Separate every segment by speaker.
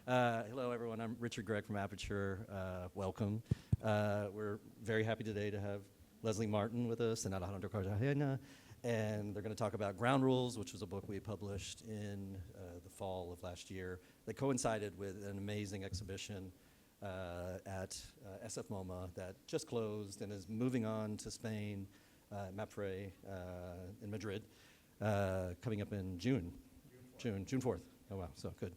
Speaker 1: Hello, everyone. I'm Richard Gregg from Aperture. Welcome. We're very happy today to have Lesley Martin with us and Alejandro Cartagena, and they're going to talk about Ground Rules, which was a book we published in the fall of last year that coincided with an amazing exhibition at SF MoMA that just closed and is moving on to Spain, Mapfre in Madrid, coming up in June 4th. Oh, wow, so good.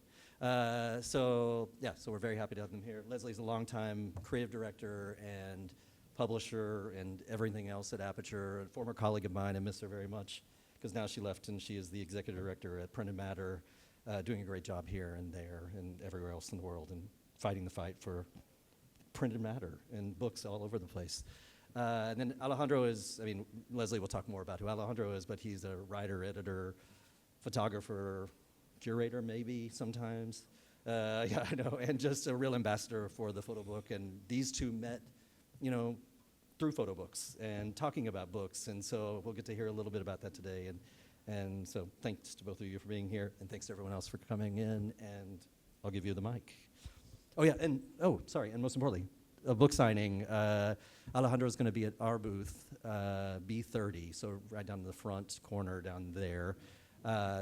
Speaker 1: So we're very happy to have them here. Lesley's a longtime creative director and publisher and everything else at Aperture, a former colleague of mine. I miss her very much because now she left and she is the executive director at Printed Matter, doing a great job here and there and everywhere else in the world and fighting the fight for printed matter and books all over the place. And then Alejandro is, Lesley will talk more about who Alejandro is, but he's a writer, editor, photographer, curator maybe sometimes. Yeah, I know, and just a real ambassador for the photo book. And these two met, through photo books and talking about books. And so we'll get to hear a little bit about that today. And so thanks to both of you for being here, and thanks to everyone else for coming in. And I'll give you the mic. Oh yeah, and and most importantly, a book signing. Alejandro's going to be at our booth, B30, so right down in the front corner down there,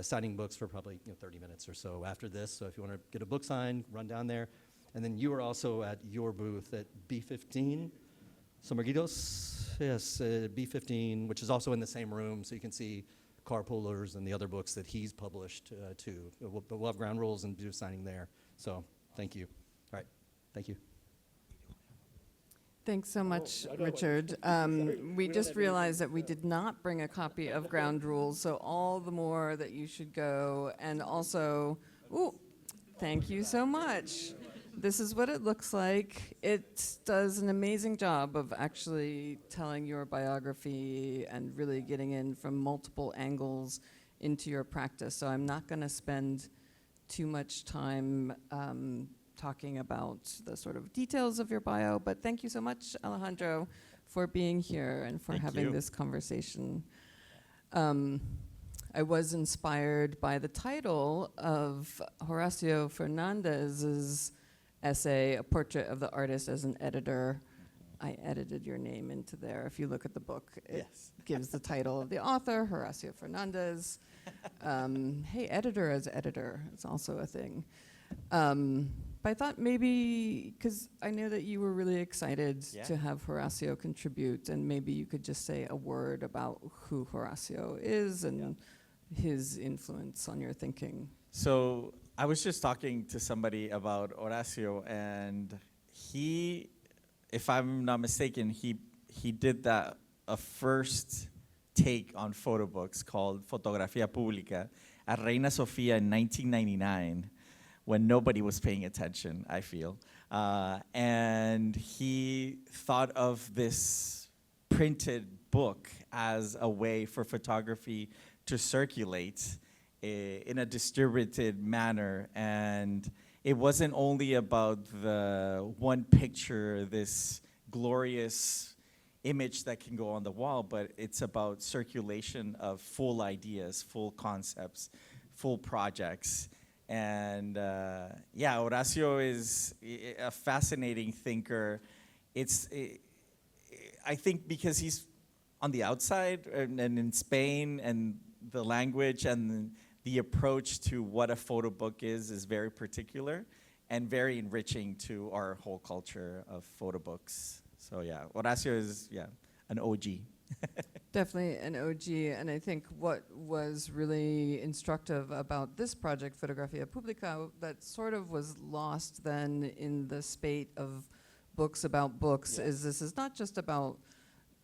Speaker 1: signing books for probably 30 minutes or so after this. So if you want to get a book signed, run down there. And then you are also at your booth at B15, Somerguitos, yes, B15, which is also in the same room, so you can see Carpoolers and the other books that he's published too. But we'll have Ground Rules and do signing there. So thank you. All right, thank you.
Speaker 2: Thanks so much, Richard. We just realized that we did not bring a copy of Ground Rules, so all the more that you should go. And also, thank you so much. This is what it looks like. It does an amazing job of actually telling your biography and really getting in from multiple angles into your practice. So I'm not going to spend too much time talking about the sort of details of your bio, but thank you so much, Alejandro, for being here and for having this conversation. I was inspired by the title of Horacio Fernandez's essay, A Portrait of the Artist as an Editor. I edited your name into there. If you look at the book, it gives the title of the author, Horacio Fernandez. Hey, editor as editor, it's also a thing. But I thought maybe, because I know that you were really excited to have Horacio contribute, and maybe you could just say a word about who Horacio is and his influence on your thinking.
Speaker 3: So I was just talking to somebody about Horacio, and he, if I'm not mistaken, he did a first take on photo books called Fotografía Pública at Reina Sofia in 1999. When nobody was paying attention, I feel. And he thought of this printed book as a way for photography to circulate in a distributed manner. And it wasn't only about the one picture, this glorious image that can go on the wall, but it's about circulation of full ideas, full concepts, full projects. And Horacio is a fascinating thinker. I think because he's on the outside and in Spain, and the language and the approach to what a photo book is very particular and very enriching to our whole culture of photo books. So Horacio is an OG.
Speaker 2: Definitely an OG, and I think what was really instructive about this project, Fotografía Pública, that sort of was lost then in the spate of books about books, is this is not just about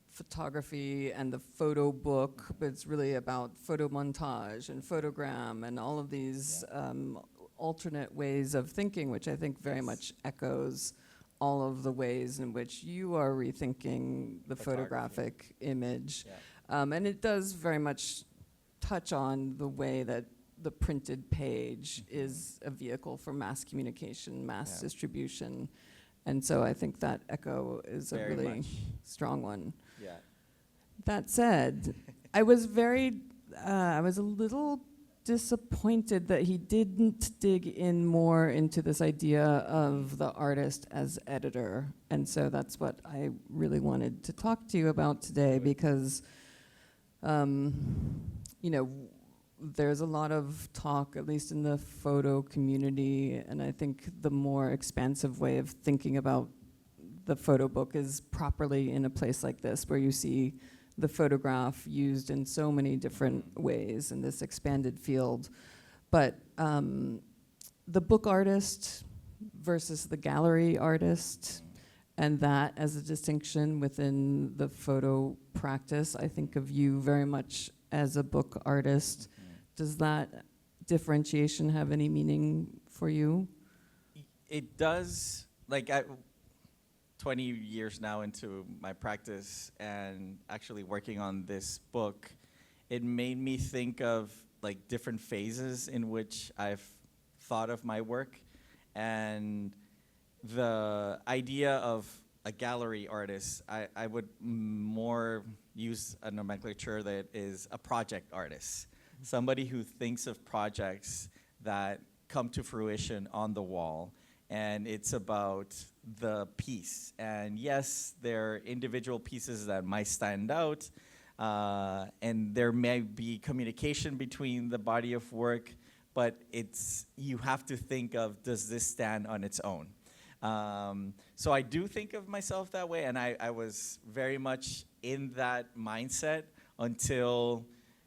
Speaker 2: photography and the photo book, but it's really about photo montage and photogram and all of these alternate ways of thinking, which I think very much echoes all of the ways in which you are rethinking the photographic image. And it does very much touch on the way that the printed page is a vehicle for mass communication, mass distribution. And so I think that echo is very a really strong one. That said, I was a little disappointed that he didn't dig in more into this idea of the artist as editor. And so that's what I really wanted to talk to you about today, because, you know, there's a lot of talk, at least in the photo community, and I think the more expansive way of thinking about the photo book is properly in a place like this, where you see the photograph used in so many different ways in this expanded field. But the book artist versus the gallery artist, and that as a distinction within the photo practice, I think of you very much as a book artist. Does that differentiation have any meaning for you?
Speaker 3: It does. Like, 20 years now into my practice and actually working on this book, it made me think of like different phases in which I've thought of my work. And the idea of a gallery artist, I would more use a nomenclature that is a project artist. Somebody who thinks of projects that come to fruition on the wall. And it's about the piece. And yes, there are individual pieces that might stand out, and there may be communication between the body of work, but you have to think of, does this stand on its own? So I do think of myself that way, and I was very much in that mindset until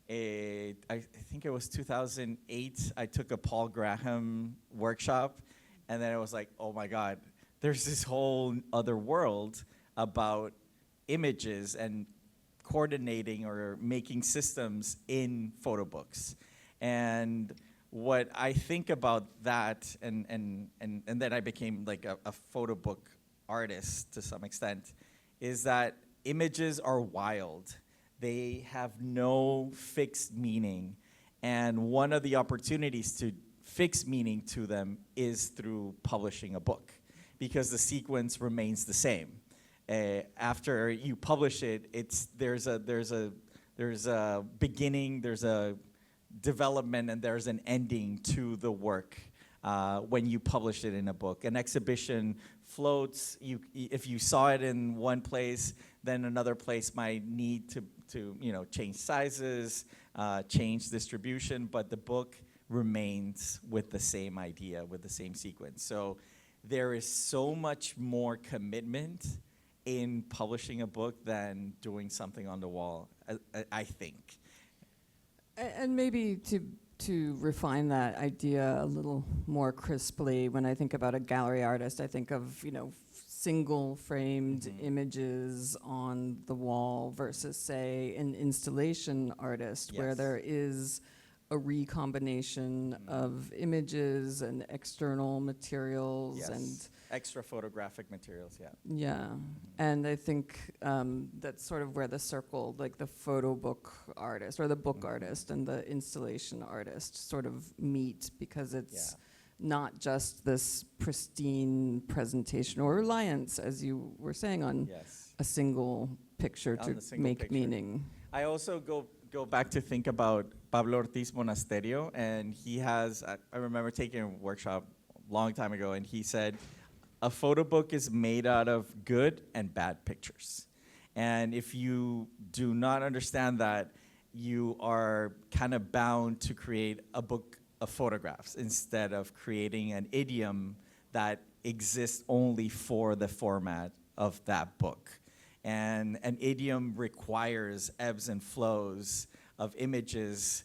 Speaker 3: I think it was 2008, I took a Paul Graham workshop. And then I was like, oh my God, there's this whole other world about images and coordinating or making systems in photo books. And what I think about that, and then I became like a photo book artist to some extent, is that images are wild. They have no fixed meaning. And one of the opportunities to fix meaning to them is through publishing a book, because the sequence remains the same. After you publish it, there's a beginning, there's a development, and there's an ending to the work when you publish it in a book. An exhibition floats. If you saw it in one place, then another place might need to change sizes, change distribution, but the book remains with the same idea, with the same sequence. So there is so much more commitment in publishing a book than doing something on the wall, I think.
Speaker 2: And maybe to refine that idea a little more crisply, when I think about a gallery artist, I think of, single framed images on the wall versus, say, an installation artist, where there is a recombination of images and external materials and
Speaker 3: extra photographic materials,
Speaker 2: and I think that's sort of where the circle, like the photo book artist or the book artist and the installation artist sort of meet, because it's not just this pristine presentation or reliance, as you were saying, on a single picture to make meaning.
Speaker 3: I also go back to think about Pablo Ortiz Monasterio, and he has, I remember taking a workshop a long time ago, and he said, a photo book is made out of good and bad pictures. And if you do not understand that, you are kind of bound to create a book of photographs instead of creating an idiom that exists only for the format of that book. And an idiom requires ebbs and flows of images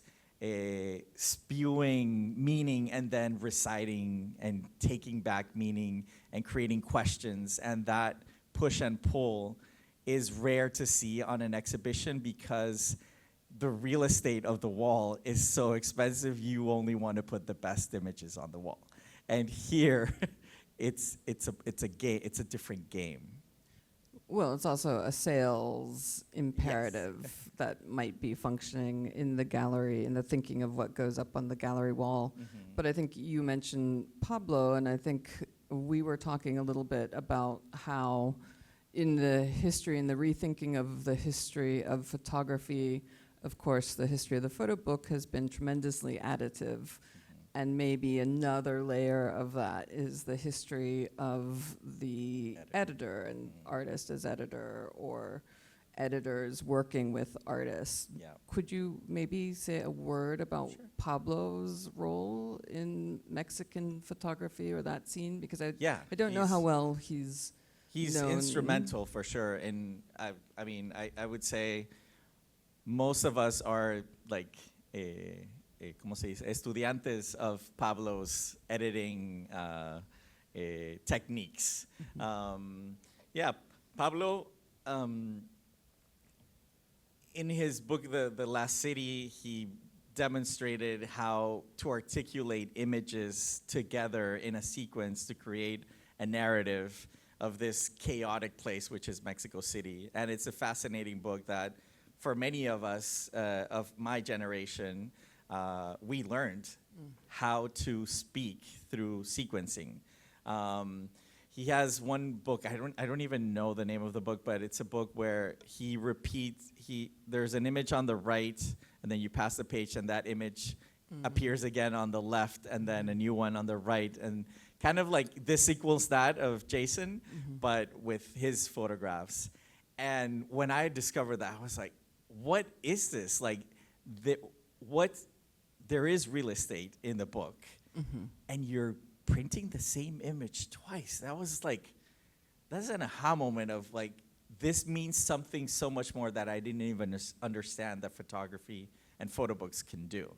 Speaker 3: spewing meaning and then reciting and taking back meaning and creating questions. And that push and pull is rare to see on an exhibition, because the real estate of the wall is so expensive, you only want to put the best images on the wall. And here, it's a different game.
Speaker 2: Well, it's also a sales imperative that might be functioning in the gallery, in the thinking of what goes up on the gallery wall. But I think you mentioned Pablo, and I think we were talking a little bit about how in the history and the rethinking of the history of photography, of course, the history of the photo book has been tremendously additive. And maybe another layer of that is the history of the editor and artist as editor, or editors working with artists.
Speaker 3: Yeah.
Speaker 2: Could you maybe say a word about Pablo's role in Mexican photography or that scene? Because I don't know how well he's known.
Speaker 3: Instrumental for sure. And I mean, I would say most of us are like ¿cómo se dice? Estudiantes of Pablo's editing techniques. Pablo, in his book, The Last City, he demonstrated how to articulate images together in a sequence to create a narrative of this chaotic place, which is Mexico City. And it's a fascinating book that, for many of us of my generation, we learned how to speak through sequencing. He has one book, I don't even know the name of the book, but it's a book where he repeats, there's an image on the right, and then you pass the page, and that image appears again on the left, and then a new one on the right, and kind of like this equals that of Jason, but with his photographs. And when I discovered that, I was like, what is this? Like, there is real estate in the book, and you're printing the same image twice. That was like, that's an aha moment of like, this means something so much more that I didn't even understand that photography and photo books can do.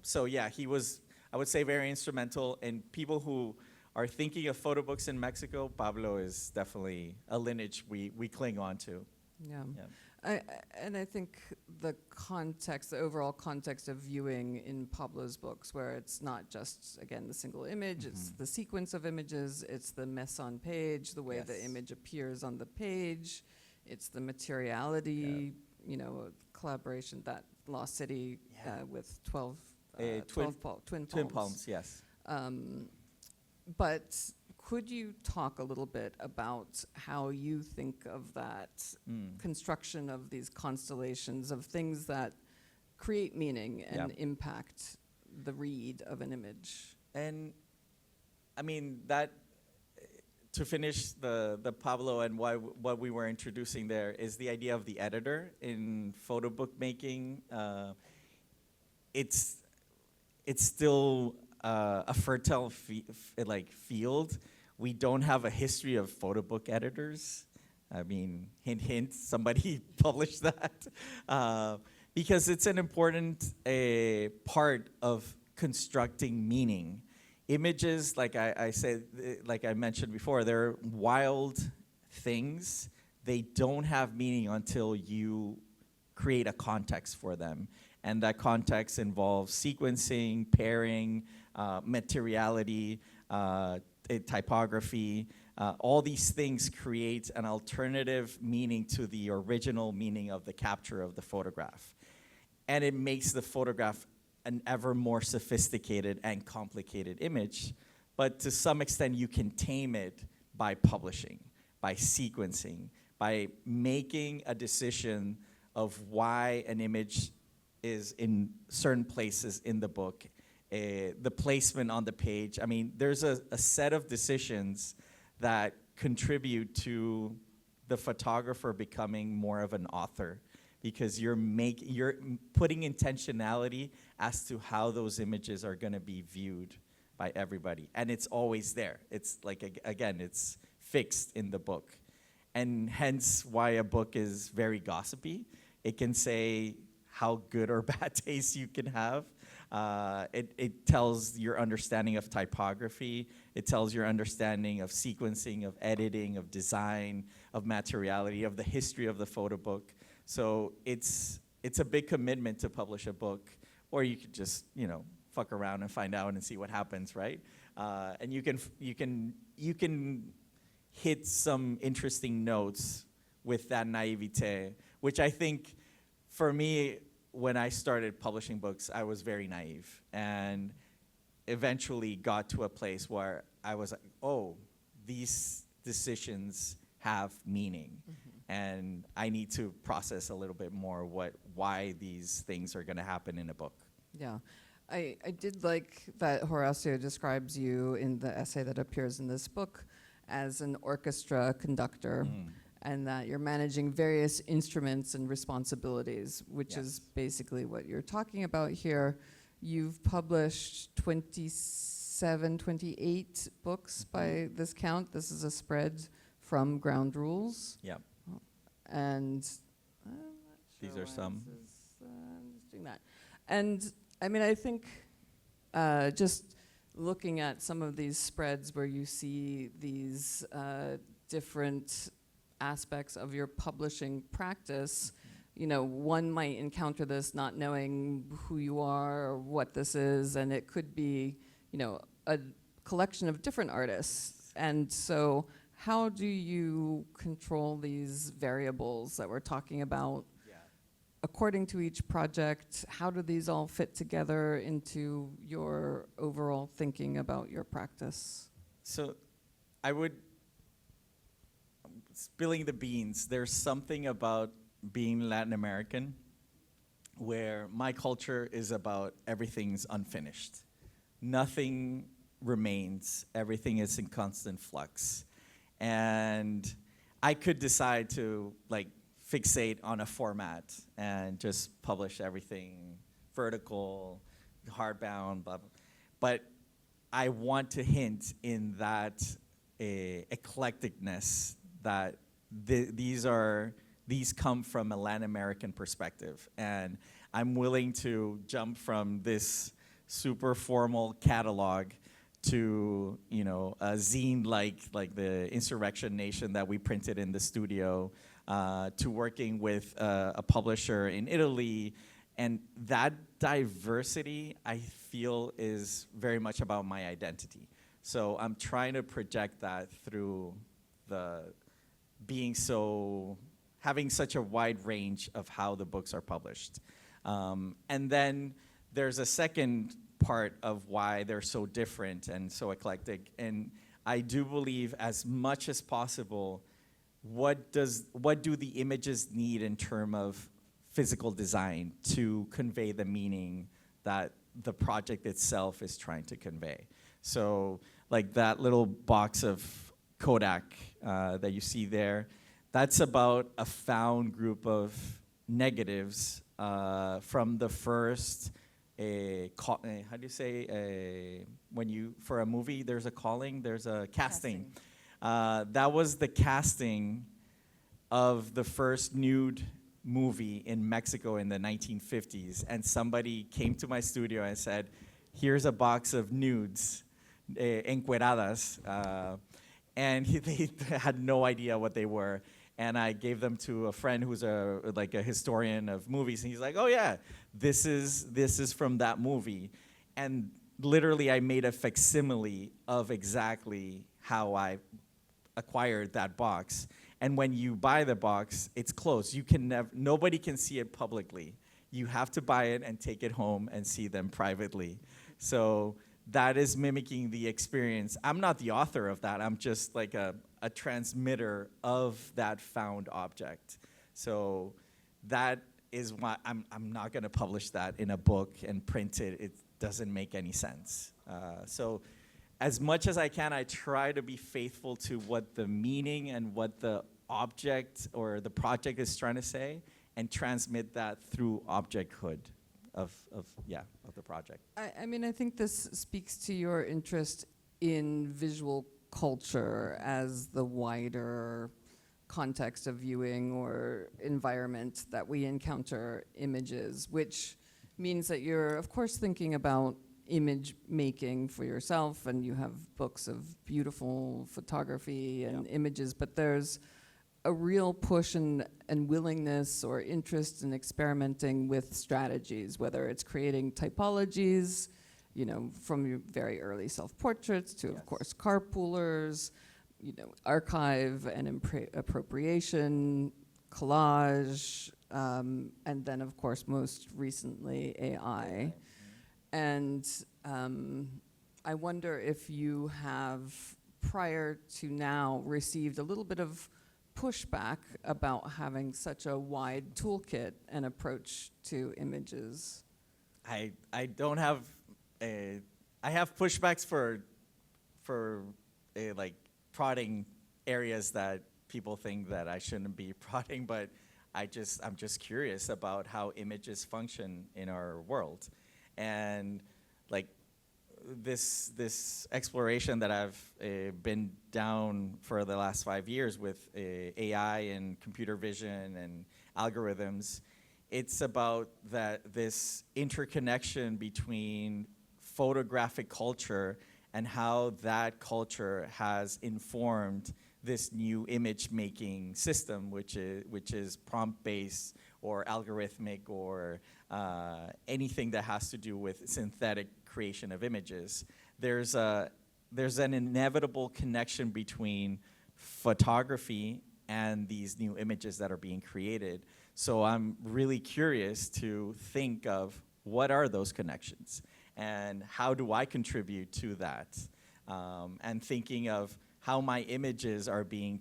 Speaker 3: So yeah, he was, I would say, very instrumental. And people who are thinking of photo books in Mexico, Pablo is definitely a lineage we cling on to.
Speaker 2: Yeah.
Speaker 3: Yeah.
Speaker 2: And I think the context, the overall context of viewing in Pablo's books, where it's not just, again, the single image, it's the sequence of images, it's the mise en page, the way the image appears on the page, it's the materiality, you know, collaboration, that Lost City with 12 twin palms.
Speaker 3: Yes.
Speaker 2: But could you talk a little bit about how you think of that construction of these constellations of things that create meaning and impact the read of an image?
Speaker 3: And I mean, that, to finish the Pablo and what we were introducing there, is the idea of the editor in photo book making. It's still a fertile field. We don't have a history of photo book editors. I mean, hint, hint, somebody published that. Because it's an important part of constructing meaning. Images, like I said, like I mentioned before, they're wild things. They don't have meaning until you create a context for them. And that context involves sequencing, pairing, materiality, typography. All these things create an alternative meaning to the original meaning of the capture of the photograph. And it makes the photograph an ever more sophisticated and complicated image. But to some extent, you can tame it by publishing, by sequencing, by making a decision of why an image is in certain places in the book. The placement on the page. I mean, there's a set of decisions that contribute to the photographer becoming more of an author, because you're putting intentionality as to how those images are going to be viewed by everybody. And it's always there. It's like, again, it's fixed in the book. And hence why a book is very gossipy. It can say how good or bad taste you can have. It tells your understanding of typography. It tells your understanding of sequencing, of editing, of design, of materiality, of the history of the photo book. So it's a big commitment to publish a book, or you could just, you know, fuck around and find out and see what happens, right? And you can hit some interesting notes with that naivete, which I think, for me, when I started publishing books, I was very naive, and eventually got to a place where I was like, oh, these decisions have meaning. and I need to process a little bit more why these things are going to happen in a book.
Speaker 2: Yeah. I did like that Horacio describes you in the essay that appears in this book as an orchestra conductor, and that you're managing various instruments and responsibilities, which is basically what you're talking about here. You've published 27, 28 books by this count. This is a spread from Ground Rules.
Speaker 3: Yeah.
Speaker 2: And I'm not
Speaker 3: These
Speaker 2: sure
Speaker 3: are
Speaker 2: why
Speaker 3: some.
Speaker 2: this is, I'm just doing that. And I mean, I think just looking at some of these spreads where you see these different aspects of your publishing practice, you know, one might encounter this not knowing who you are or what this is, and it could be, you know, a collection of different artists. And so how do you control these variables that we're talking about? According to each project, how do these all fit together into your overall thinking about your practice?
Speaker 3: So I would, spilling the beans, there's something about being Latin American where my culture is about everything's unfinished. Nothing remains. Everything is in constant flux. And I could decide to like fixate on a format and just publish everything vertical, hardbound, blah, blah. But I want to hint in that eclecticness that these come from a Latin American perspective. And I'm willing to jump from this super formal catalog to, you know, a zine like the Insurrection Nation that we printed in the studio, to working with a publisher in Italy. And that diversity, I feel, is very much about my identity. So I'm trying to project that through having such a wide range of how the books are published. And then there's a second part of why they're so different and so eclectic. And I do believe, as much as possible, what do the images need in terms of physical design to convey the meaning that the project itself is trying to convey? So like that little box of Kodak that you see there, that's about a found group of negatives from the first, how do you say, for a movie, there's a calling, there's a casting. That was the casting of the first nude movie in Mexico in the 1950s. And somebody came to my studio and said, here's a box of nudes, encueradas. And they had no idea what they were. And I gave them to a friend who's a historian of movies. And he's like, oh yeah, this is from that movie. And literally I made a facsimile of exactly how I acquired that box. And when you buy the box, it's closed. Nobody can see it publicly. You have to buy it and take it home and see them privately. So that is mimicking the experience. I'm not the author of that. I'm just like a transmitter of that found object. So that is why I'm not going to publish that in a book and print it. It doesn't make any sense. So as much as I can, I try to be faithful to what the meaning and what the object or the project is trying to say, and transmit that through objecthood of the project.
Speaker 2: I mean, I think this speaks to your interest in visual culture as the wider context of viewing or environment that we encounter images, which means that you're, of course, thinking about image making for yourself, and you have books of beautiful photography and images, but there's a real push and willingness or interest in experimenting with strategies, whether it's creating typologies, you know, from your very early self-portraits to, of course, carpoolers, you know, archive and appropriation, collage, and then, of course, most recently, AI. And I wonder if you have, prior to now, received a little bit of pushback about having such a wide toolkit and approach to images?
Speaker 3: I don't have I have pushbacks for like prodding areas that people think that I shouldn't be prodding, but I'm just curious about how images function in our world. And like this exploration that I've been down for the last 5 years with AI and computer vision and algorithms, it's about this interconnection between photographic culture and how that culture has informed this new image making system, which is prompt based or algorithmic or anything that has to do with synthetic creation of images. There's an inevitable connection between photography and these new images that are being created. So I'm really curious to think of what are those connections and how do I contribute to that, and thinking of how my images are being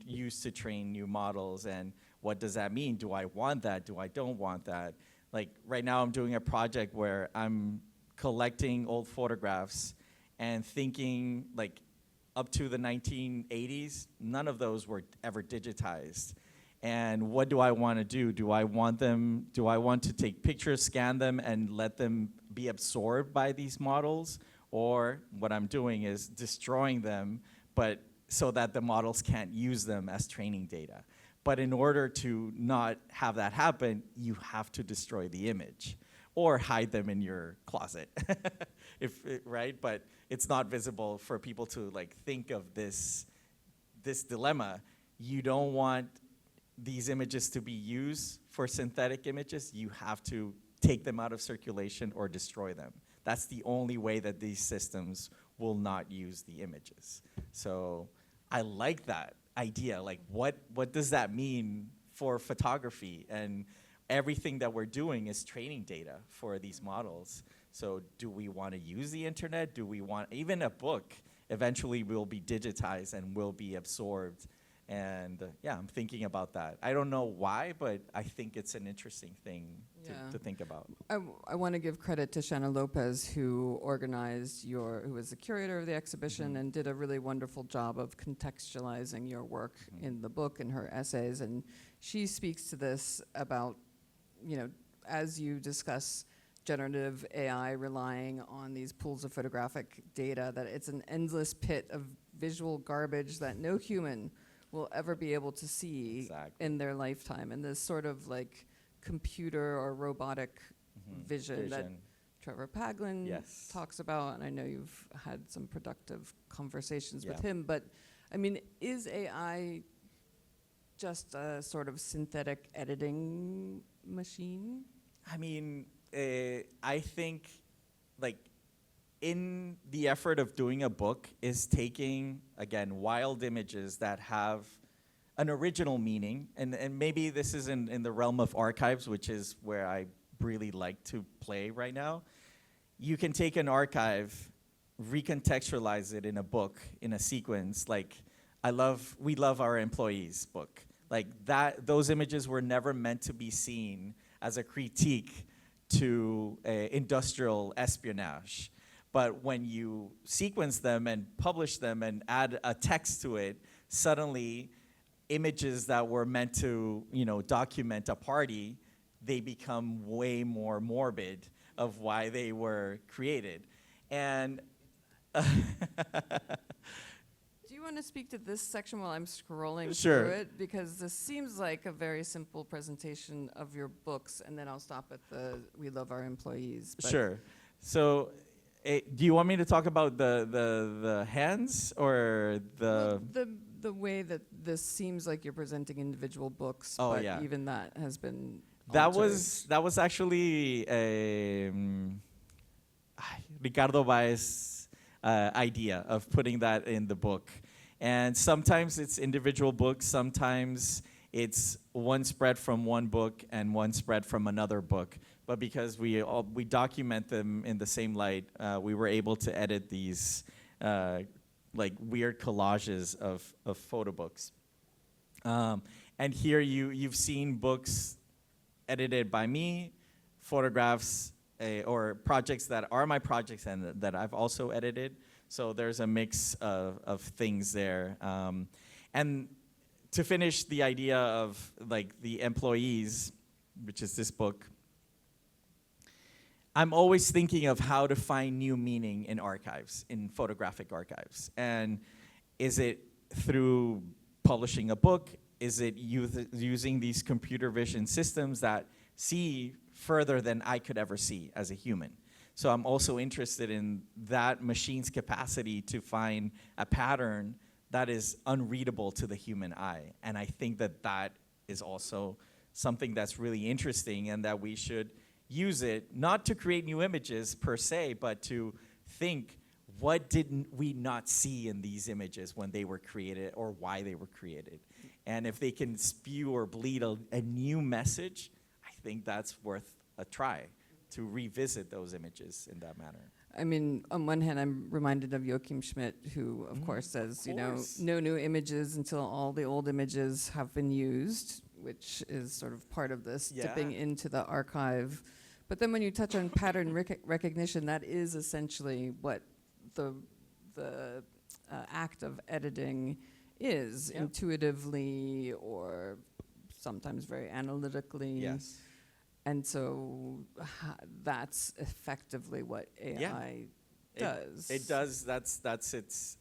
Speaker 3: used to train new models, and what does that mean? Do I want that? Do I don't want that? Like right now I'm doing a project where I'm collecting old photographs and thinking like up to the 1980s, none of those were ever digitized. And what do I want to do? Do I want to take pictures, scan them, and let them be absorbed by these models? Or what I'm doing is destroying them, but so that the models can't use them as training data. But in order to not have that happen, you have to destroy the image or hide them in your closet, right? But it's not visible for people to like think of this dilemma. You don't want these images to be used for synthetic images. You have to take them out of circulation or destroy them. That's the only way that these systems will not use the images. So I like that idea. Like what does that mean for photography? And everything that we're doing is training data for these models. So do we want to use the internet? Do we want, even a book eventually will be digitized and will be absorbed. And yeah, I'm thinking about that. I don't know why, but I think it's an interesting thing to think about.
Speaker 2: I want to give credit to Shanna Lopez, who organized who was the curator of the exhibition and did a really wonderful job of contextualizing your work in the book and her essays. And she speaks to this about, as you discuss generative AI relying on these pools of photographic data, that it's an endless pit of visual garbage that no human will ever be able to see in their lifetime. And this sort of like computer or robotic vision that Trevor Paglin talks about, and I know you've had some productive conversations with him, but I mean, is AI just a sort of synthetic editing machine?
Speaker 3: I mean, I think like in the effort of doing a book is taking, again, wild images that have an original meaning, and maybe this is in the realm of archives, which is where I really like to play right now. You can take an archive, recontextualize it in a book, in a sequence. Like, we love our employees book. Like those images were never meant to be seen as a critique to industrial espionage. But when you sequence them and publish them and add a text to it, suddenly images that were meant to, document a party, they become way more morbid of why they were created. And
Speaker 2: do you want to speak to this section while I'm scrolling
Speaker 3: Sure.
Speaker 2: through it? Because this seems like a very simple presentation of your books, and then I'll stop at the "We love our employees." But
Speaker 3: sure. So, do you want me to talk about the hands or
Speaker 2: well, the way that this seems like you're presenting individual books,
Speaker 3: Oh,
Speaker 2: but
Speaker 3: yeah.
Speaker 2: even that has been
Speaker 3: That
Speaker 2: altered.
Speaker 3: was actually Ricardo Baez's idea of putting that in the book. And sometimes it's individual books, sometimes it's one spread from one book and one spread from another book. But because we document them in the same light, we were able to edit these like weird collages of photo books. And here you've seen books edited by me, photographs or projects that are my projects and that I've also edited. So there's a mix of things there. And to finish the idea of like the employees, which is this book, I'm always thinking of how to find new meaning in archives, in photographic archives. And is it through publishing a book? Is it using these computer vision systems that see further than I could ever see as a human? So I'm also interested in that machine's capacity to find a pattern that is unreadable to the human eye. And I think that that is also something that's really interesting, and that we should use it, not to create new images per se, but to think, what did we not see in these images when they were created, or why they were created? And if they can spew or bleed a new message, I think that's worth a try, to revisit those images in that manner.
Speaker 2: I mean, on one hand, I'm reminded of Joachim Schmidt, who, of course, says, no new images until all the old images have been used, which is sort of part of this dipping into the archive. But then when you touch on pattern recognition, that is essentially what the act of editing is, intuitively or sometimes very analytically.
Speaker 3: Yes.
Speaker 2: And so that's effectively what AI does.
Speaker 3: It does. That's its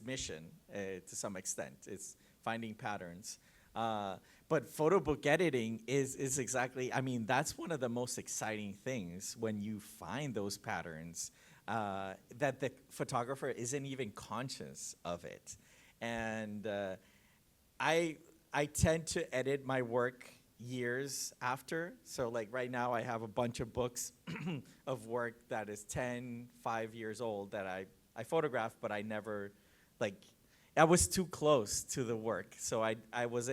Speaker 3: mission to some extent. It's finding patterns. But photo book editing is exactly, I mean, that's one of the most exciting things when you find those patterns, that the photographer isn't even conscious of it. And I tend to edit my work years after. So like right now I have a bunch of books of work that is 5 years old that I photographed, but I never, like, I was too close to the work, so I was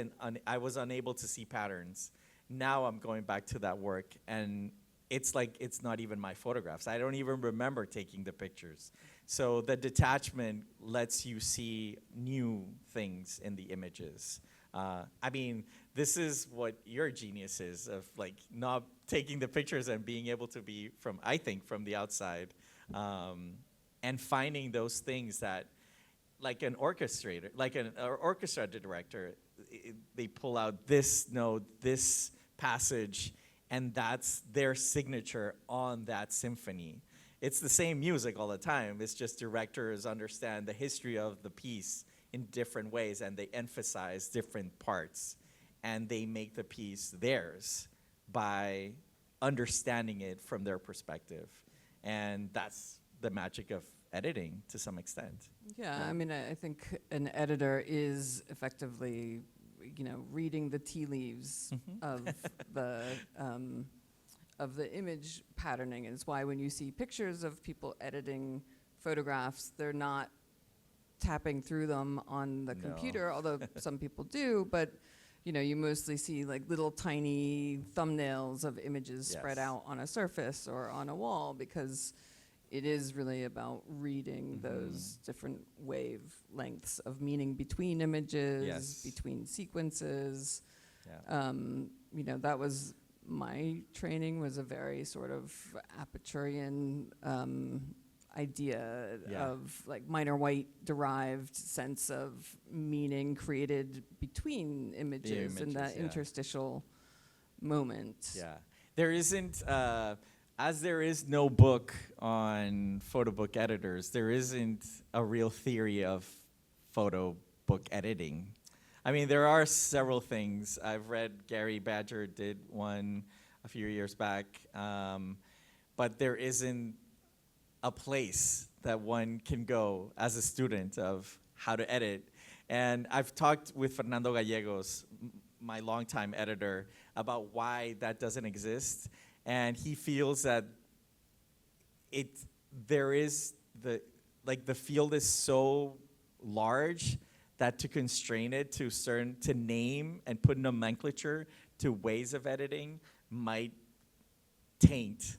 Speaker 3: unable to see patterns. Now I'm going back to that work, and it's like it's not even my photographs. I don't even remember taking the pictures. So the detachment lets you see new things in the images. I mean, this is what your genius is, of like not taking the pictures and being able to be from the outside, and finding those things that, like an orchestrator, like an orchestra director, they pull out this note, this passage, and that's their signature on that symphony. It's the same music all the time. It's just directors understand the history of the piece in different ways, and they emphasize different parts, and they make the piece theirs by understanding it from their perspective. And that's the magic of editing to some extent.
Speaker 2: Yeah, I mean, I think an editor is effectively, reading the tea leaves of the image patterning. And it's why when you see pictures of people editing photographs, they're not tapping through them on the computer, although some people do, but you mostly see like little tiny thumbnails of images spread out on a surface or on a wall, because it is really about reading those different wavelengths of meaning between images, between sequences. That was my training, was a very sort of Aperturean idea of like minor white derived sense of meaning created between images in that interstitial moment.
Speaker 3: Yeah, there isn't, as there is no book on photo book editors, there isn't a real theory of photo book editing. I mean, there are several things. I've read Gary Badger did one a few years back, but there isn't a place that one can go as a student of how to edit. And I've talked with Fernando Gallegos, my longtime editor, about why that doesn't exist. And he feels that the field is so large that to constrain it to name and put nomenclature to ways of editing might taint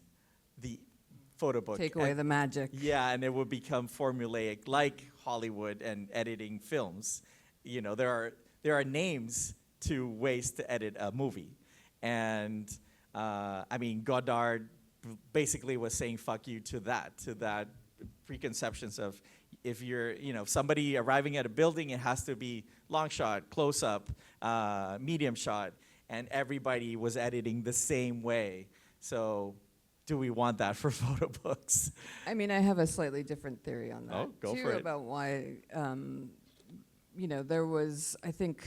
Speaker 3: the photo book.
Speaker 2: Take away the magic.
Speaker 3: Yeah, and it would become formulaic like Hollywood and editing films. there are names to ways to edit a movie. And I mean, Godard basically was saying fuck you to that preconceptions of, if you're, somebody arriving at a building, it has to be long shot, close up, medium shot, and everybody was editing the same way. So do we want that for photo books?
Speaker 2: I mean, I have a slightly different theory on that,
Speaker 3: Oh, go
Speaker 2: too,
Speaker 3: for it.
Speaker 2: about why, there was, I think,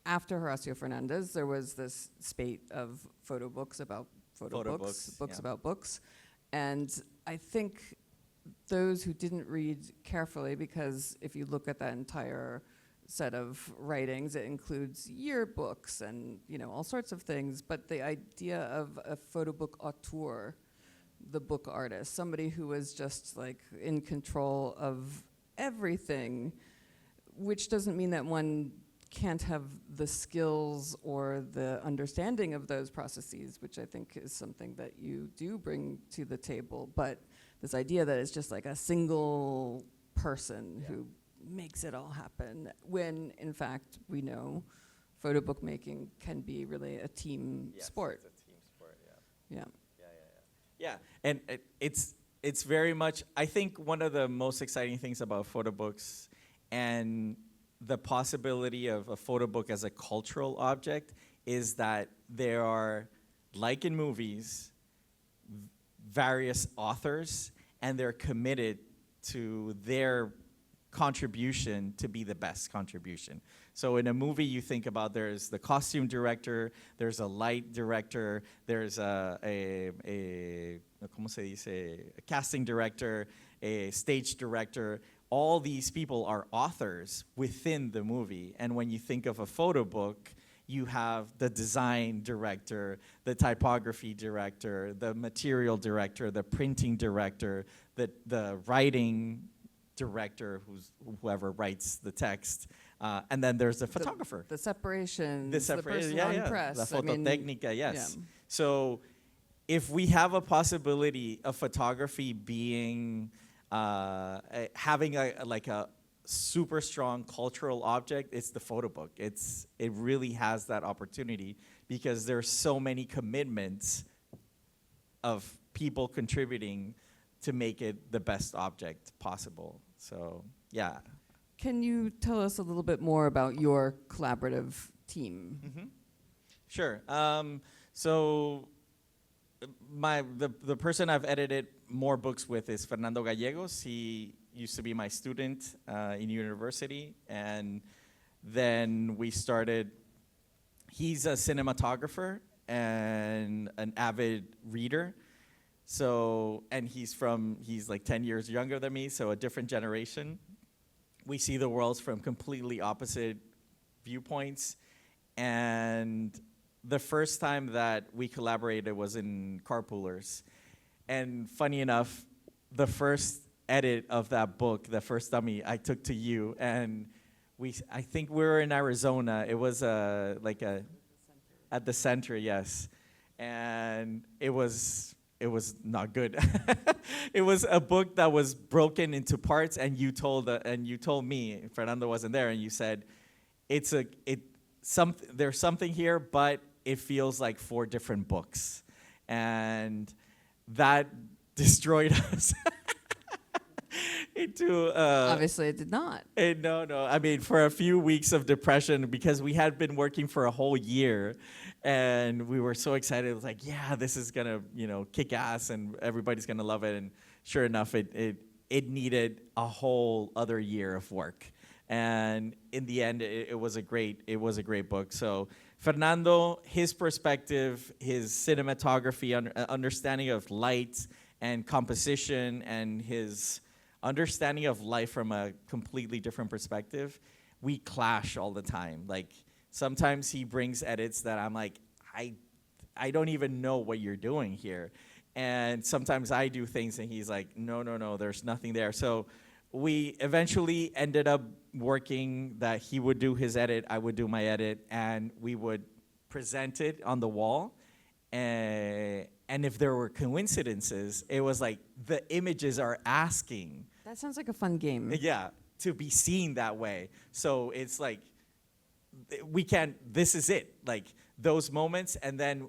Speaker 2: after Horacio Fernandez, there was this spate of photo books about photo books, books
Speaker 3: yeah.
Speaker 2: about books. And I think those who didn't read carefully, because if you look at that entire set of writings, it includes yearbooks and all sorts of things, but the idea of a photo book auteur, the book artist, somebody who was just like in control of everything, which doesn't mean that one can't have the skills or the understanding of those processes, which I think is something that you do bring to the table. But this idea that it's just like a single person who makes it all happen, when in fact we know photo book making can be really a team sport.
Speaker 3: It's a team sport,
Speaker 2: Yeah.
Speaker 3: Yeah, and it's very much, I think one of the most exciting things about photo books and the possibility of a photo book as a cultural object is that there are, like in movies, various authors, and they're committed to their contribution to be the best contribution. So in a movie, you think about, there's the costume director, there's a light director, there's a ¿cómo se dice? A casting director, a stage director. All these people are authors within the movie. And when you think of a photo book, you have the design director, the typography director, the material director, the printing director, the writing director, whoever writes the text, and then there's the photographer.
Speaker 2: The separation,
Speaker 3: The
Speaker 2: the person on press.
Speaker 3: La
Speaker 2: I mean,
Speaker 3: fototecnica, yes.
Speaker 2: yeah.
Speaker 3: So if we have a possibility of photography being, having a super strong cultural object, it's the photo book. It really has that opportunity because there's so many commitments of people contributing to make it the best object possible. So, yeah.
Speaker 2: Can you tell us a little bit more about your collaborative team?
Speaker 3: Mm-hmm. Sure. So the person I've edited more books with is Fernando Gallegos. He used to be my student in university, and then we started. He's a cinematographer and an avid reader. So, and he's like 10 years younger than me, so a different generation. We see the worlds from completely opposite viewpoints. And the first time that we collaborated was in Carpoolers. And funny enough, the first edit of that book, the first dummy, I took to you, and I think we were in Arizona. It was at the center, yes. And it was not good. It was a book that was broken into parts, and you told me, Fernando wasn't there, and you said, there's something here, but it feels like 4 different books. And that destroyed us.
Speaker 2: Obviously, it did not.
Speaker 3: No. I mean, for a few weeks of depression, because we had been working for a whole year, and we were so excited. It was like, yeah, this is gonna, kick ass, and everybody's gonna love it. And sure enough, it needed a whole other year of work. And in the end, it was a great book. So Fernando, his perspective, his cinematography, understanding of light and composition, and his understanding of life from a completely different perspective, we clash all the time. Like, sometimes he brings edits that I'm like, I don't even know what you're doing here. And sometimes I do things and he's like, no, there's nothing there. So we eventually ended up working that he would do his edit, I would do my edit, and we would present it on the wall. And if there were coincidences, it was like the images are asking.
Speaker 2: That sounds like a fun game.
Speaker 3: Yeah, to be seen that way. So it's like, we can't, this is it, like those moments, and then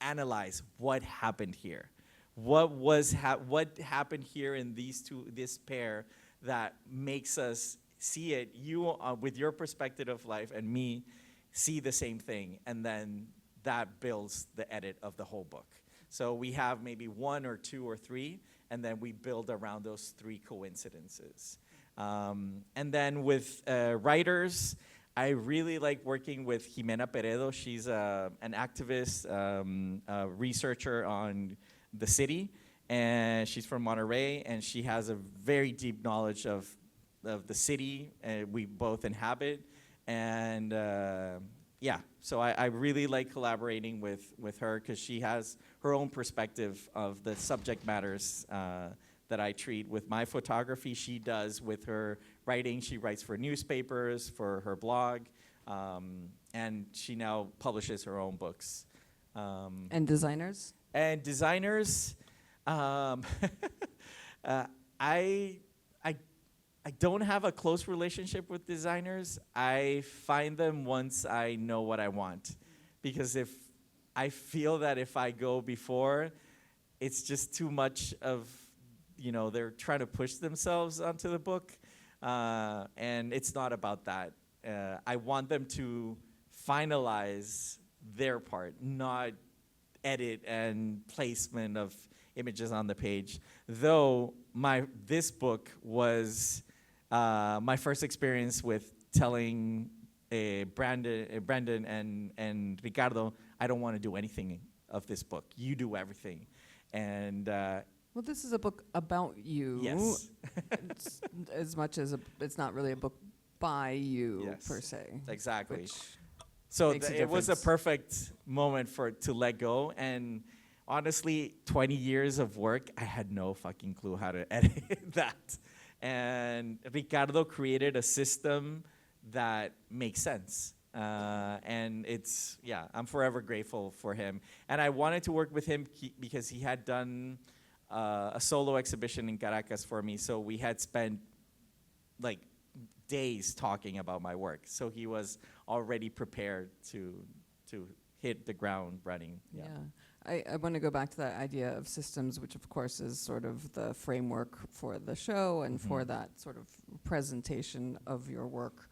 Speaker 3: analyze what happened here. What happened here in this pair that makes us see it, you with your perspective of life and me see the same thing, and then that builds the edit of the whole book. So we have maybe 1 or 2 or 3, and then we build around those 3 coincidences. And then with writers, I really like working with Jimena Peredo. She's an activist, a researcher on the city, and she's from Monterey, and she has a very deep knowledge of the city we both inhabit. And yeah, so I really like collaborating with her because she has her own perspective of the subject matters that I treat with my photography. She does with her writing. She writes for newspapers, for her blog, and she now publishes her own books.
Speaker 2: And designers?
Speaker 3: And designers, I don't have a close relationship with designers. I find them once I know what I want. Because if I feel that if I go before, it's just too much of, they're trying to push themselves onto the book. And it's not about that. I want them to finalize their part, not edit and placement of images on the page. Though this book was my first experience with telling Brandon and Ricardo, I don't want to do anything of this book. You do everything. And
Speaker 2: well, this is a book about you.
Speaker 3: yes.
Speaker 2: As much as it's not really a book by you,
Speaker 3: Yes.
Speaker 2: per se.
Speaker 3: Exactly.
Speaker 2: Which
Speaker 3: So
Speaker 2: makes a
Speaker 3: it was a
Speaker 2: difference.
Speaker 3: perfect moment to let go. And honestly, 20 years of work, I had no fucking clue how to edit that. And Ricardo created a system that makes sense. And I'm forever grateful for him. And I wanted to work with him because he had done a solo exhibition in Caracas for me. So we had spent like days talking about my work. So he was already prepared to hit the ground running.
Speaker 2: Yeah. I want to go back to that idea of systems, which of course is sort of the framework for the show and for that sort of presentation of your work.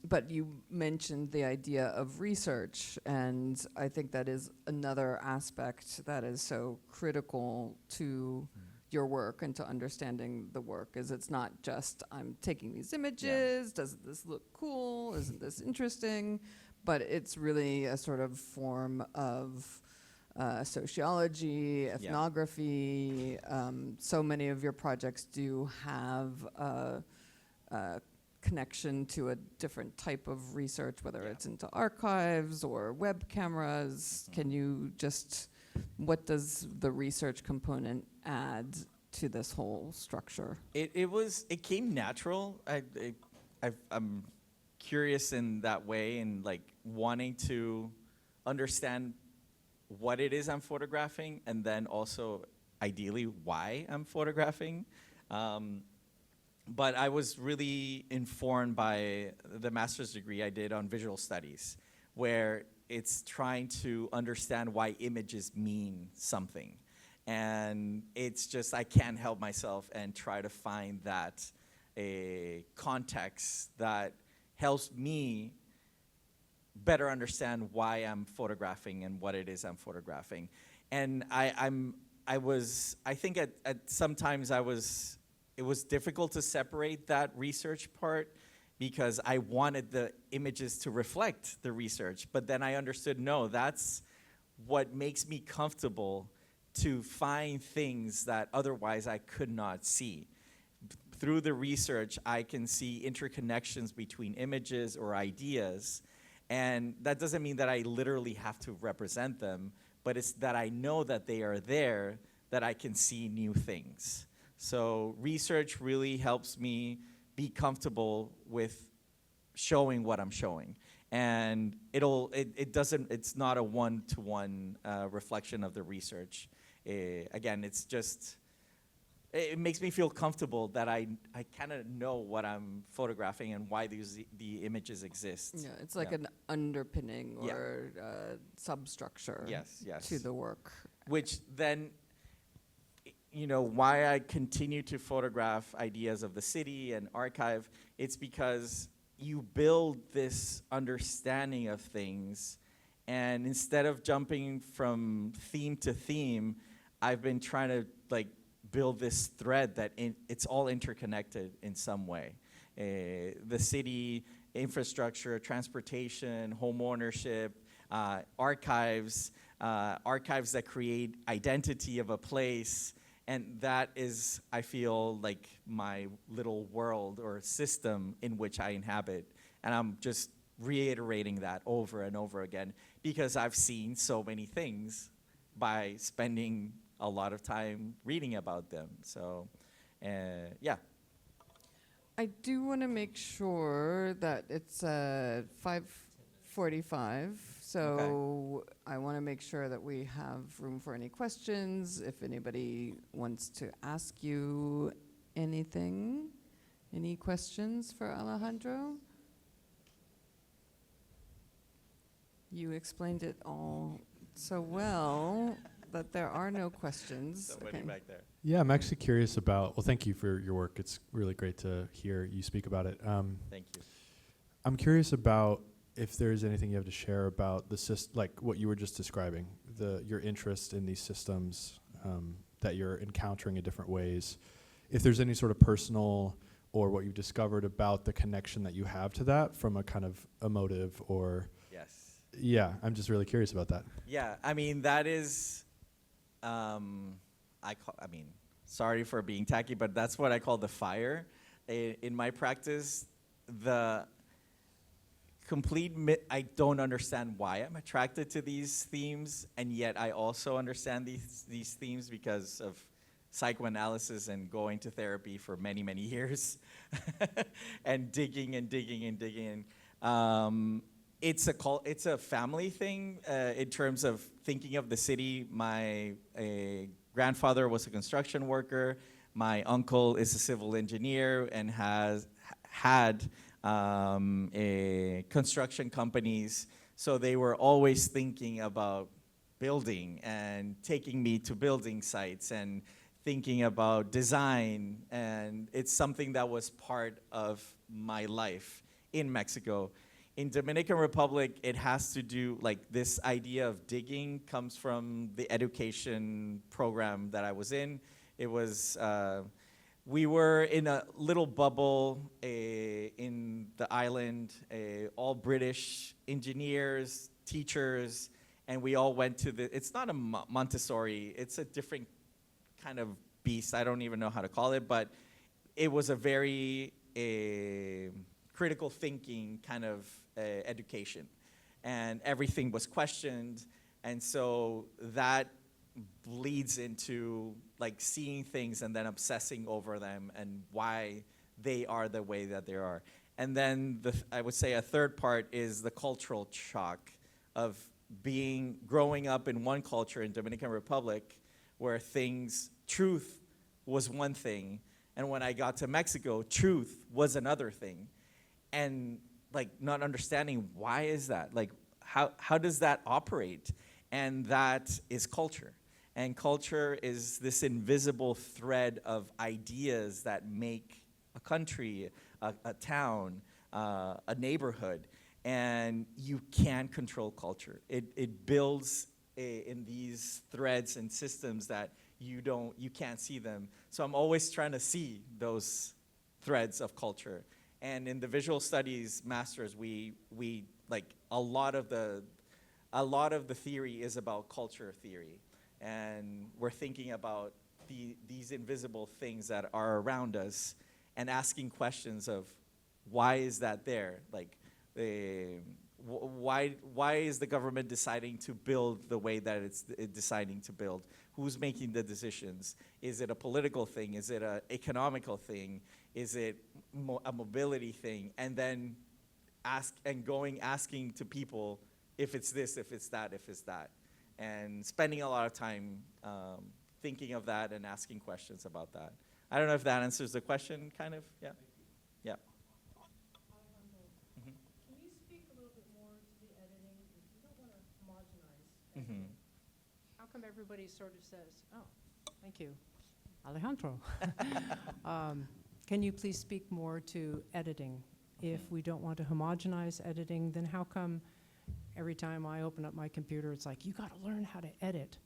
Speaker 2: But you mentioned the idea of research, and I think that is another aspect that is so critical to your work and to understanding the work, is it's not just I'm taking these images, doesn't this look cool, isn't this interesting, but it's really a sort of form of sociology, ethnography. So many of your projects do have a connection to a different type of research, whether it's into archives or web cameras. Can you what does the research component add to this whole structure?
Speaker 3: It came natural. I'm curious in that way, and like wanting to understand what it is I'm photographing, and then also ideally why I'm photographing. But I was really informed by the master's degree I did on visual studies, where it's trying to understand why images mean something. And it's just, I can't help myself and try to find that a context that helps me better understand why I'm photographing and what it is I'm photographing. And I think at sometimes it was difficult to separate that research part because I wanted the images to reflect the research. But then I understood, no, that's what makes me comfortable to find things that otherwise I could not see. Through the research, I can see interconnections between images or ideas. And that doesn't mean that I literally have to represent them, but it's that I know that they are there, that I can see new things. So research really helps me be comfortable with showing what I'm showing. And it's not a one-to-one reflection of the research. Again, it's just it makes me feel comfortable that I kind of know what I'm photographing and why the images exist.
Speaker 2: Yeah, it's like
Speaker 3: Yeah.
Speaker 2: an underpinning
Speaker 3: Yeah.
Speaker 2: or substructure
Speaker 3: Yes, yes.
Speaker 2: to the work.
Speaker 3: Which then, why I continue to photograph ideas of the city and archive, it's because you build this understanding of things, and instead of jumping from theme to theme, I've been trying to build this thread that it's all interconnected in some way. The city, infrastructure, transportation, homeownership, archives that create identity of a place, and that is, I feel, like my little world or system in which I inhabit. And I'm just reiterating that over and over again because I've seen so many things by spending a lot of time reading about them. So, yeah.
Speaker 2: I do want to make sure that it's 5:45, so I want to make sure that we have room for any questions. If anybody wants to ask you anything, any questions for Alejandro? You explained it all so well that there are no questions.
Speaker 3: Somebody back there.
Speaker 4: Yeah, I'm actually curious about, well, thank you for your work. It's really great to hear you speak about it.
Speaker 3: Thank you.
Speaker 4: I'm curious about if there's anything you have to share about the like what you were just describing, your interest in these systems that you're encountering in different ways. If there's any sort of personal or what you've discovered about the connection that you have to that from a kind of emotive or...
Speaker 3: Yes.
Speaker 4: Yeah, I'm just really curious about that.
Speaker 3: Yeah, I mean, that is... sorry for being tacky, but that's what I call the fire. In my practice, the complete I don't understand why I'm attracted to these themes, and yet I also understand these themes because of psychoanalysis and going to therapy for many, many years, and digging and digging and digging. It's a family thing in terms of thinking of the city. My grandfather was a construction worker. My uncle is a civil engineer and has had construction companies. So they were always thinking about building and taking me to building sites and thinking about design. And it's something that was part of my life in Mexico. In Dominican Republic, it has to do, this idea of digging comes from the education program that I was in. It was, we were in a little bubble in the island, all British engineers, teachers, and we all went to it's not a Montessori, it's a different kind of beast, I don't even know how to call it, but it was a very critical thinking kind of education, and everything was questioned, and so that bleeds into seeing things and then obsessing over them and why they are the way that they are. And then I would say a third part is the cultural shock of growing up in one culture in Dominican Republic where truth was one thing, and when I got to Mexico, truth was another thing. And not understanding why is that? How does that operate? And that is culture. And culture is this invisible thread of ideas that make a country, a town, a neighborhood. And you can control culture. It builds in these threads and systems that you can't see them. So I'm always trying to see those threads of culture. And in the visual studies masters, we a lot of the theory is about culture theory, and we're thinking about these invisible things that are around us, and asking questions of why is that there? Why is the government deciding to build the way that it's deciding to build? Who's making the decisions? Is it a political thing? Is it an economical thing? Is it a mobility thing? And then asking to people if it's this, if it's that, if it's that. And spending a lot of time thinking of that and asking questions about that. I don't know if that answers the question, kind of. Yeah. Yeah.
Speaker 5: Can you speak a little bit more to the editing? You don't want to homogenize.
Speaker 3: Mm-hmm.
Speaker 5: How come everybody sort of says, oh, thank you, Alejandro? Can you please speak more to editing? If we don't want to homogenize editing, then how come every time I open up my computer, it's like, you got to learn how to edit?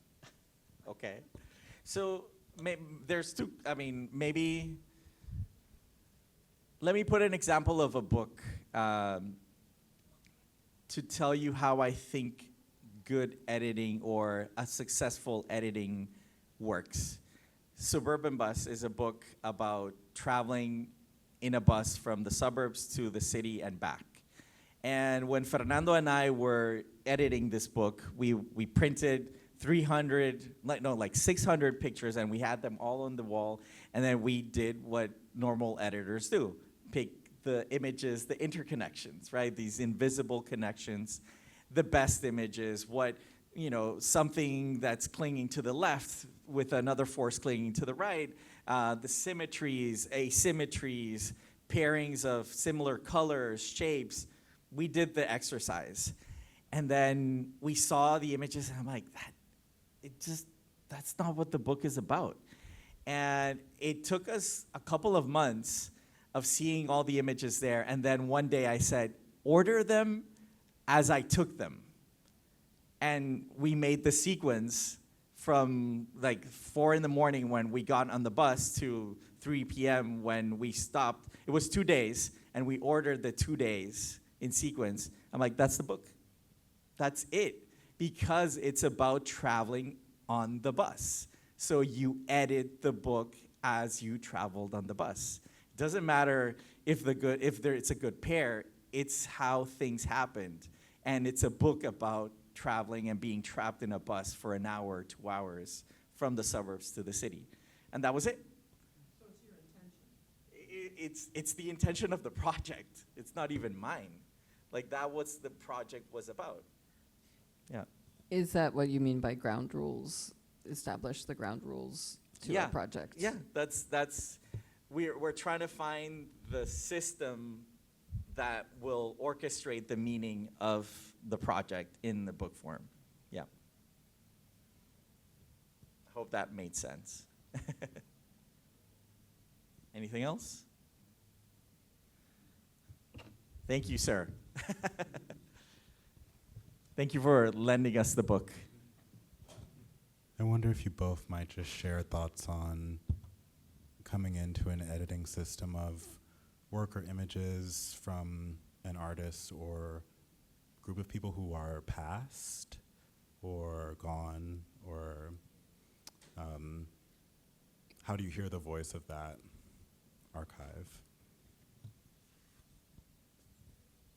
Speaker 3: Okay. So there's two, I mean, maybe, let me put an example of a book to tell you how I think good editing or a successful editing works. Suburban Bus is a book about traveling in a bus from the suburbs to the city and back. And when Fernando and I were editing this book, we printed 600 pictures, and we had them all on the wall. And then we did what normal editors do: pick the images, the interconnections, right? These invisible connections, the best images, something that's clinging to the left with another force clinging to the right, the symmetries, asymmetries, pairings of similar colors, shapes. We did the exercise. And then we saw the images, and I'm like, that's not what the book is about. And it took us a couple of months of seeing all the images there. And then one day I said, order them as I took them. And we made the sequence from like 4 in the morning when we got on the bus to 3 p.m. when we stopped. It was 2 days, and we ordered the 2 days in sequence. I'm like, that's the book. That's it. Because it's about traveling on the bus. So you edit the book as you traveled on the bus. It doesn't matter if it's a good pair, it's how things happened. And it's a book about traveling and being trapped in a bus for an hour, 2 hours from the suburbs to the city. And that was it.
Speaker 5: So it's your intention.
Speaker 3: It's the intention of the project. It's not even mine. Like, that was the project was about. Yeah.
Speaker 2: Is that what you mean by ground rules? Establish the ground rules to a project?
Speaker 3: Yeah, we're trying to find the system that will orchestrate the meaning of the project in the book form. Yeah. I hope that made sense. Anything else? Thank you, sir. Thank you for lending us the book.
Speaker 6: I wonder if you both might just share thoughts on coming into an editing system of work or images from an artist or group of people who are past or gone, or how do you hear the voice of that archive?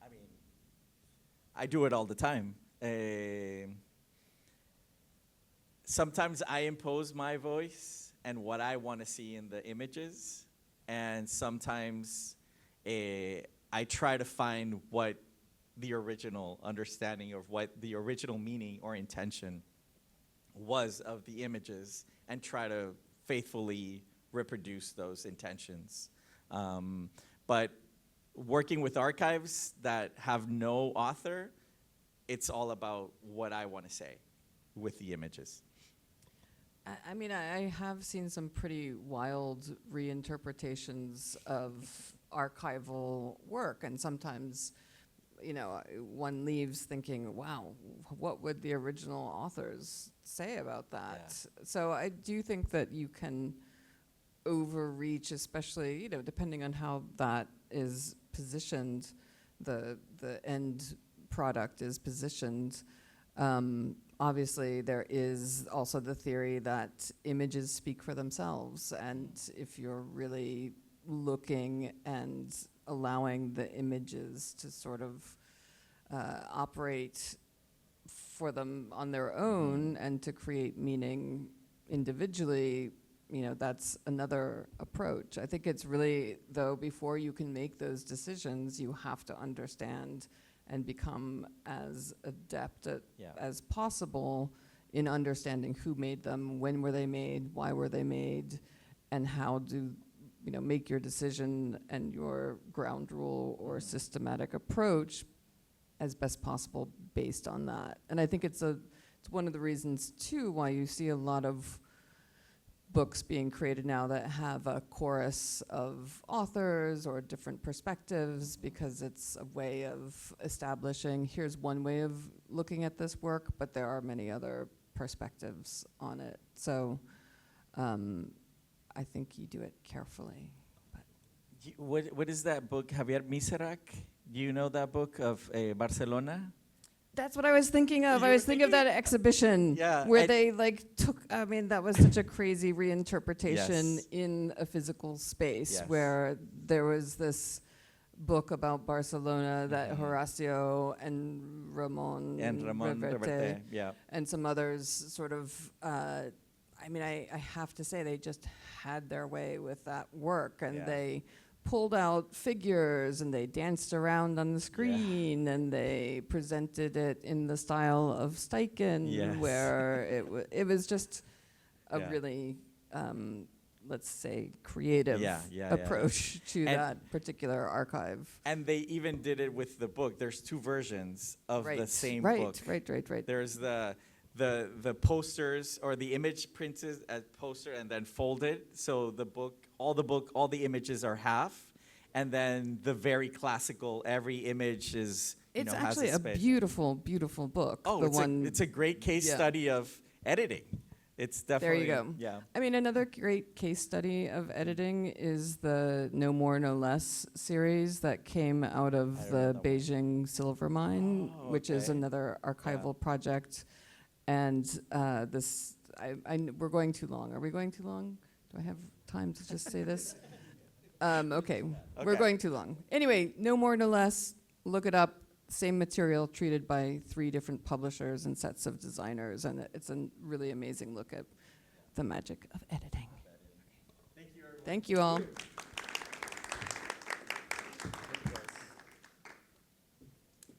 Speaker 3: I mean, I do it all the time. Sometimes I impose my voice and what I want to see in the images, and sometimes I try to find what the original understanding of what the original meaning or intention was of the images and try to faithfully reproduce those intentions. But working with archives that have no author, it's all about what I want to say with the images.
Speaker 2: I mean, I have seen some pretty wild reinterpretations of archival work, and sometimes, one leaves thinking, wow, what would the original authors say about that? Yeah. So I do think that you can overreach, especially, depending on how that is positioned, the end product is positioned. Obviously, there is also the theory that images speak for themselves, and if you're really looking and allowing the images to sort of operate for them on their own and to create meaning individually, that's another approach. I think it's really, though, before you can make those decisions, you have to understand and become as adept as possible in understanding who made them, when were they made, why were they made, and how do make your decision and your ground rule or systematic approach as best possible based on that. And I think it's one of the reasons too why you see a lot of books being created now that have a chorus of authors or different perspectives, because it's a way of establishing, here's one way of looking at this work, but there are many other perspectives on it. So I think you do it carefully.
Speaker 3: What is that book, Javier Miserac? Do you know that book of Barcelona?
Speaker 2: That's what I was thinking of.
Speaker 3: You
Speaker 2: I
Speaker 3: were
Speaker 2: was thinking of that exhibition where they took, that was such a crazy reinterpretation
Speaker 3: Yes.
Speaker 2: in a physical space,
Speaker 3: Yes.
Speaker 2: where there was this book about Barcelona that Horacio and Ramon Reverte
Speaker 3: yeah.
Speaker 2: and some others sort of, I have to say they just had their way with that work, and
Speaker 3: Yeah.
Speaker 2: they pulled out figures and they danced around on the screen and they presented it in the style of Steichen,
Speaker 3: Yes.
Speaker 2: where it was just a
Speaker 3: Yeah.
Speaker 2: really, let's say, creative approach to that particular archive.
Speaker 3: And they even did it with the book. There's two versions of the same book.
Speaker 2: Right.
Speaker 3: There's the posters or the image printed as poster and then folded. So all the images are half. And then the very classical, every image is,
Speaker 2: It's
Speaker 3: has
Speaker 2: actually
Speaker 3: a
Speaker 2: a
Speaker 3: space.
Speaker 2: beautiful, beautiful book.
Speaker 3: Oh, it's a great case study of editing. It's definitely.
Speaker 2: There you go.
Speaker 3: Yeah.
Speaker 2: Another great case study of editing is the No More, No Less series that came out of the Beijing silver mine, which is
Speaker 3: okay.
Speaker 2: another archival project. And we're going too long. Are we going too long? Do I have time to just say this? Okay, we're going too long. Anyway, No More, No Less, look it up. Same material treated by 3 different publishers and sets of designers, and it's a really amazing look at the magic of editing. Thank you all.